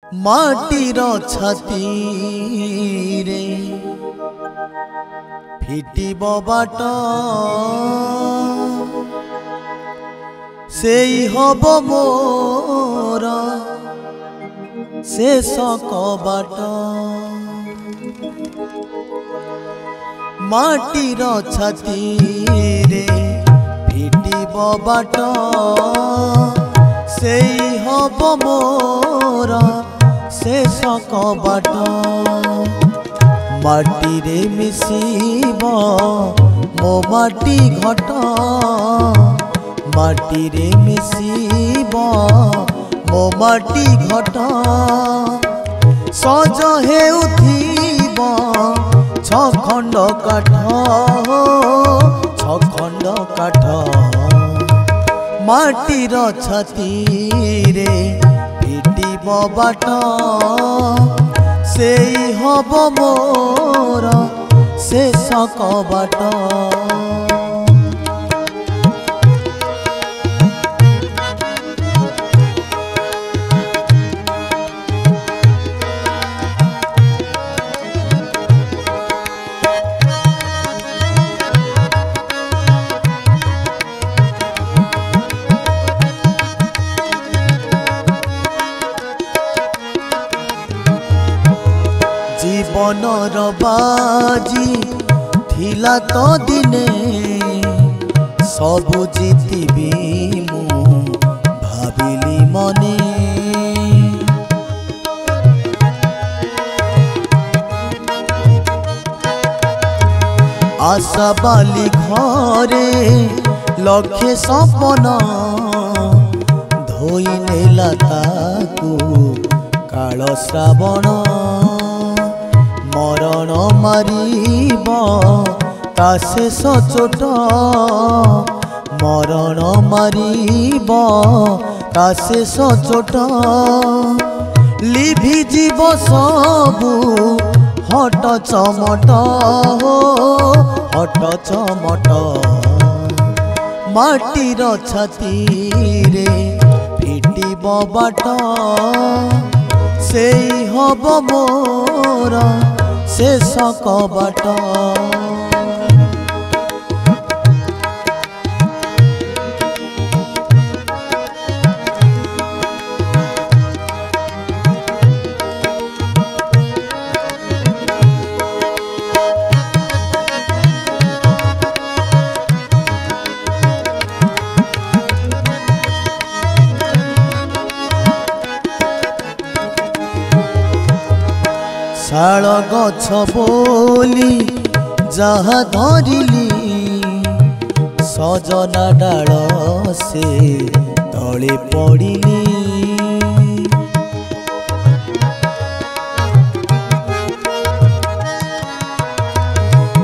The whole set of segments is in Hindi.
माटीर छाती रे फिटिब बाट सेई हब मोर शेष कबाट माटीर छाती रे फिटिब बाट सेई हब मोर शेष कबाट माटी रे मिसिब मो माटी घट माटी रे मिसिब मो माटी घट सज हेउथिब छखंड काठ छखंड काठ माटीर छाती रे फिटिब बाट सेई हब मोर शेष कबाट जीवनर बाजी थिला तो दिने सबु जीतिबी मु भाबिली मने आशा बाली घरे लक्ष्य सपन धोई नेला ताकू काल श्रावण मरण मारिब ता शेष चोट मरण मारिब ता शेष चोट लिभि जीव सबु हट चमट हट चमट माटीर छाती रे फिटिब बाट सेई हब मोर शेष कबाट शाल गछ बोली जहा धरिली सजना डाल से तले पड़िली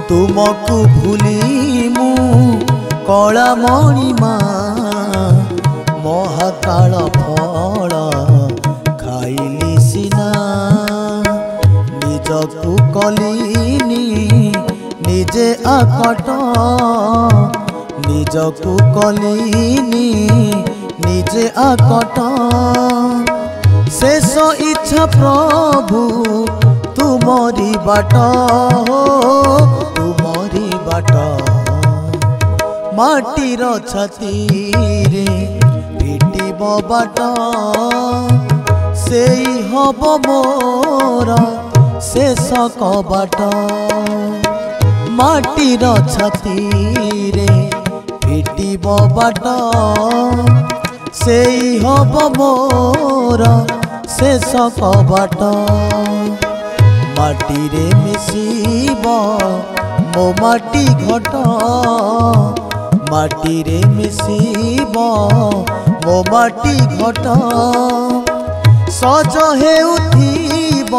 तुमको भूली मु कला मणिमा महाकाल फल खाइली सिना निजकु कलिनी निजे आकट निजकु कलिनी निजे आकट शेष इच्छा प्रभु तुमरी बाट तुमरी बाट माटीर छाती रे फिटिब बाट सेई हब मोर शेष कबाट माटीर छाती रे फिटिब बाट सेई हब मोर शेष कबाट माटी रे मिसिब मो माटी घट माटी रे मिसिब मो माटी घट सज हेउथिब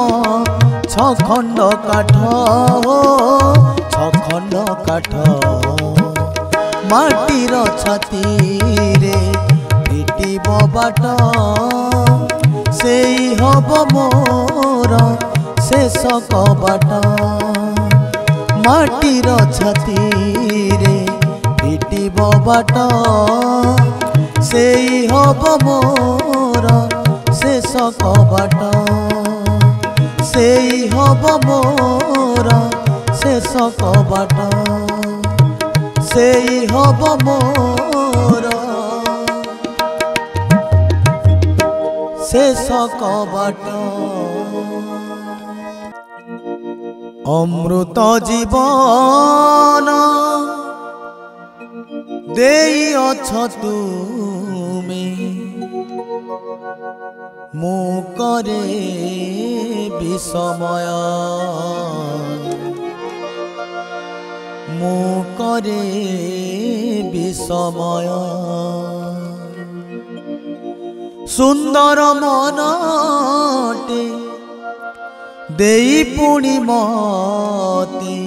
छखंड काठ छखंड काठ माटीर छाती रे फिटिब बाट सेई हब मोर शेष कबाट माटीर छाती रे फिटिब बाट सेई हब मोर शेष कबाट सेई हब मोर शेष कबाट सेई हब मोर शेष कबाट अमृत जीवन देई अछ तुमे मु करे विषमय मु करे विषमय सुंदर मनटे देई पुणी मते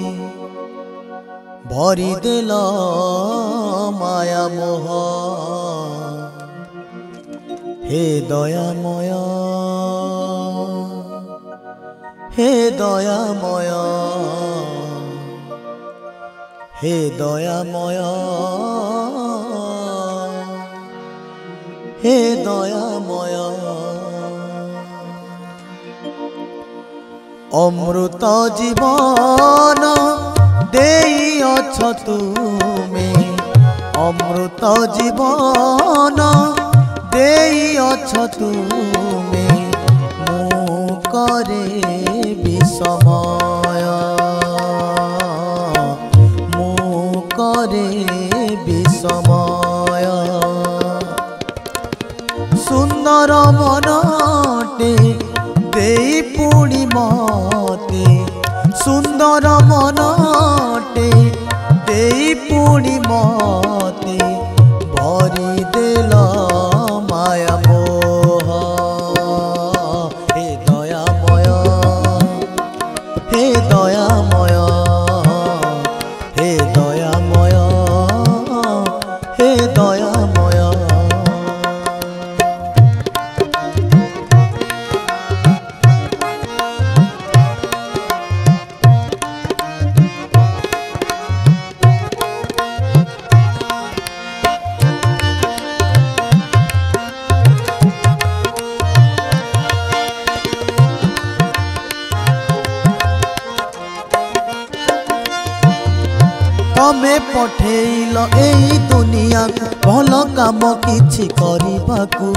भरी देल माया मोह हे दयामय हे दयामय हे दयामय हे दयामय अमृत जीवन देई अछ तुमे अमृत जीवन देई अछ तुमे मु करे विषमय मु करे विषमय सुंदर मनटे देई पुणी मते सुंदर मनटे देई पुणी मते भरी देल माया मोह हे दयामय हे दयामय हे दयामय हे दयामय तमे पठेल एई दुनिया भल काम किछि करिबाकू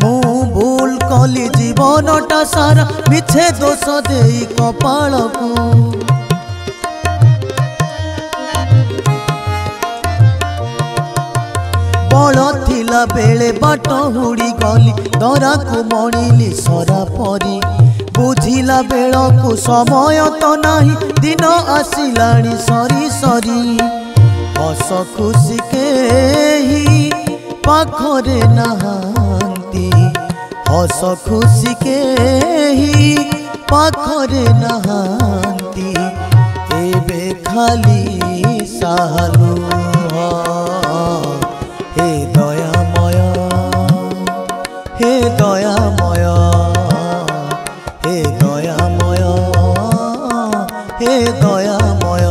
मु भूल कली जीवनटा सारा मिछे दोष देई कपाळकू बल थिला बेले बाट हुड़ी गली दरा को मणिली सरा परी बुझिला बेलकु समय तो नाही दिन आसिलाणी सरी सरी हस खुशी केही पाखरे नहांती हस खुशी केही पाखरे नहांती एबे खाली सालू हे दयामय हे दयामय हे दयामय हे दयामय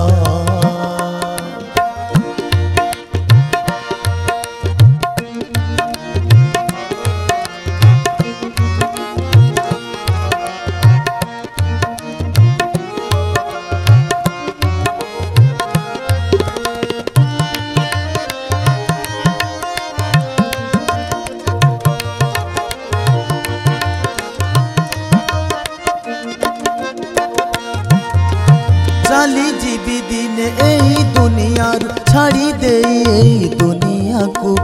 चाली जीवी दिन एही दुनिया छाड़ी दे दुनिया को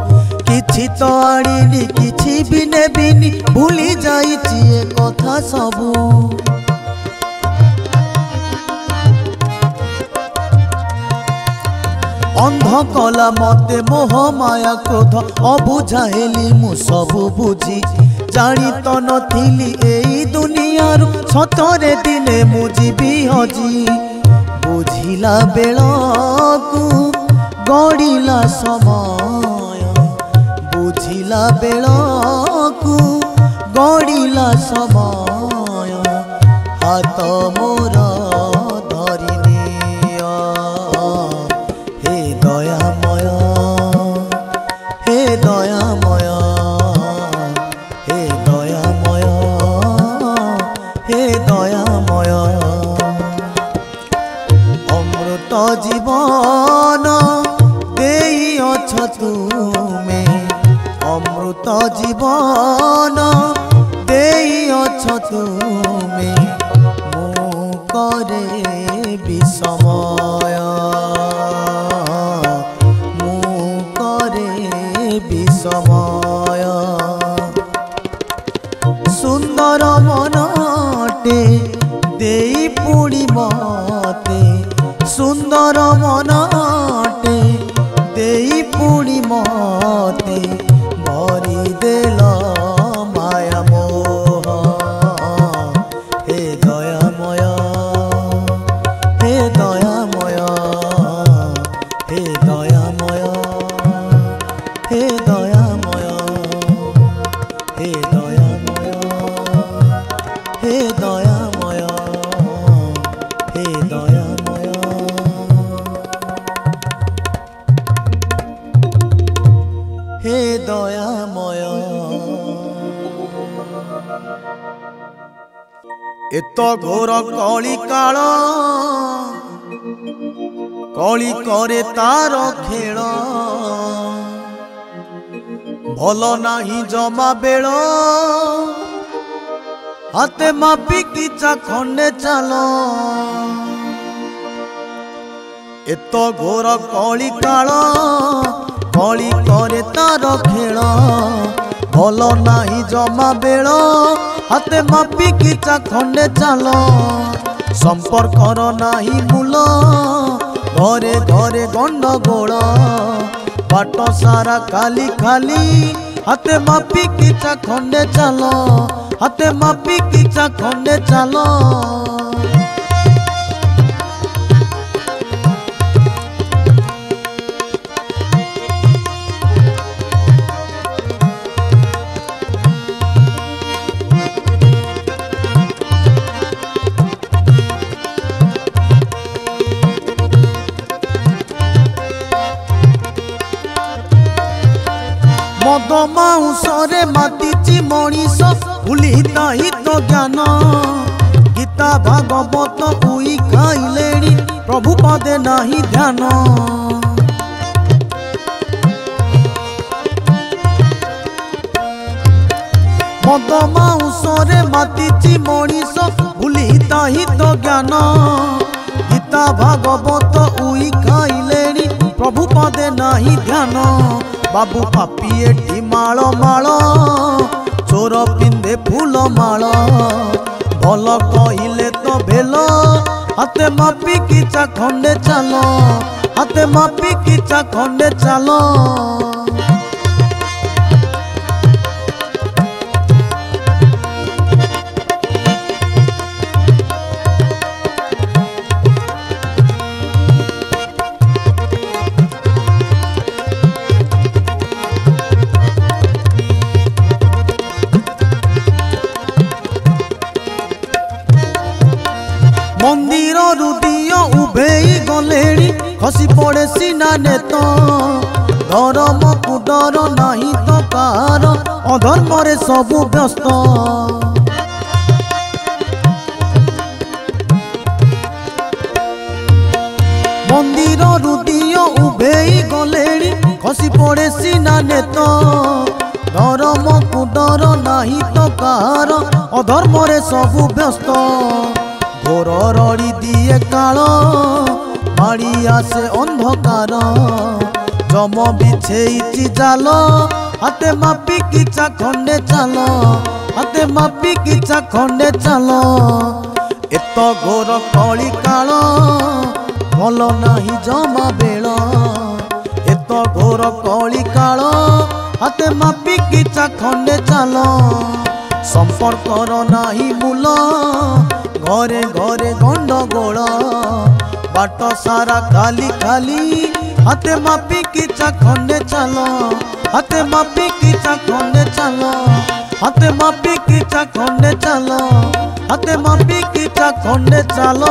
किछि तो आड़िनी किछि भी नेबिनी भूली जाइछि ए कथा सबू अंध कला मते मोह माया क्रोध अबुझा हेली मु सबु बुझी जानी तो नथिली एई दुनियार सतरे दिने मु जीवी हजी बुझिला बेलकु गड़िला समय बुझिला बेलकु गड़िला समय हाथ मोर धरिनिया हे दयामय हे दयामय हे दयामय हे दयामय अमृत जीवन देइअछ तुमे अमृत जीवन देइअछ तुमे मु करे विषमय मु करे विषमय सुंदर मनटे देई पुणी मते सुंदर मनटे देई पुणी मते भरी देल माया मोह हे दयामय हे दयामय हे दयामय हे दयामय हे दयामय हे दयामय हे दयामय हे दयामय एत घोर कली काल कली करे तार खेल भल नाही जमा बेल हाथे मापी किचा खंडे चाल एत घोर कली काल कली करे तार खेल भल नाही जमा बेल हाथे मापी किचा खंडे चाल संपर्कर नाही मूल घरे घरे गंडगोल बाट सारा खाली खाली हाथे मापी किचा खंडे चाल हाथे मापी किचा खंडे चाल मद माउसरे मातिची मनीष भूली हित ज्ञान गीता भागवत उई खाइलेणी प्रभु पदे नाही ध्यान मद माउसरे मातिची मनीष भूली हित ज्ञान गीता भागवत उई खाइलेणी प्रभु पदे नाही ध्यान बाबू पापी एटी माल माल चोर पिंधे फूल माल भल कहले तो भेल हाथे मापी किचा खंडे चाल हाथे मापी किचा खंडे चाल मंदिर रुदिय उभेई गलेणी खसी पड़े सीना नेत धर्म को डर नाही तो कार अधर्म रे सबु व्यस्त मंदिर रुदिय उभेई गलेणी खसी पड़े सीना नेत धर्म को डर नाही तो कार अधर्म रे सबु व्यस्त घोर रड़ी दिए काल माड़ी आसे अंधकार जम बिछेइची जाल हाथे मापी किचा खंडे चाल हाथे मापी किचा खंडे चाल एत घोर कली काल भल नाही जमा बेल एत घोर कली काल हाथे मापी किचा खंडे चाल संपर्कर नाही मूल घरे घरे गंडगोल बाट सारा खाली खाली हाथे मापी किचा खंडे चाल हाथे मापी किचा खंडे चाल हाथे मापी किचा खंडे चाल हाथे मापी किचा खंडे चाल।